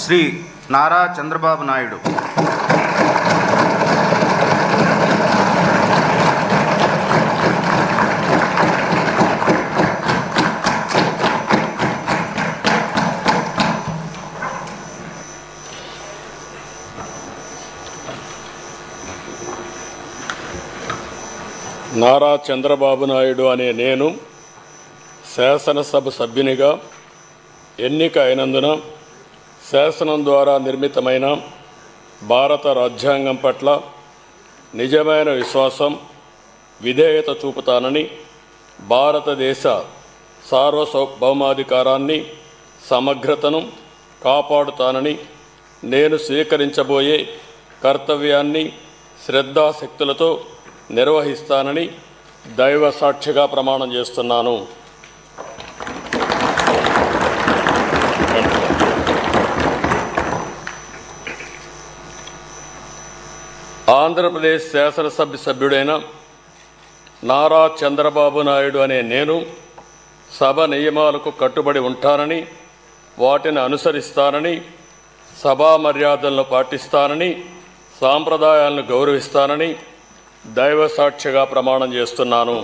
శ్రీ నారా చంద్రబాబు నాయుడు. నారా చంద్రబాబు నాయుడు అనే నేను శాసనసభ సభ్యునిగా ఎన్నిక అయినందున శాసనం ద్వారా నిర్మితమైన భారత రాజ్యాంగం పట్ల నిజమైన విశ్వాసం, విధేయత చూపుతానని, భారతదేశ సార్వభౌమాధికారాన్ని, సమగ్రతను కాపాడుతానని, నేను స్వీకరించబోయే కర్తవ్యాన్ని శ్రద్ధాశక్తులతో నిర్వహిస్తానని దైవ సాక్షిగా ప్రమాణం చేస్తున్నాను. ఆంధ్రప్రదేశ్ శాసనసభ సభ్యుడైన నారా చంద్రబాబు నాయుడు అనే నేను సభ నియమాలకు కట్టుబడి ఉంటానని, వాటిని అనుసరిస్తానని, సభా మర్యాదలను పాటిస్తానని, సాంప్రదాయాలను గౌరవిస్తానని దైవ సాక్షిగా ప్రమాణం చేస్తున్నాను.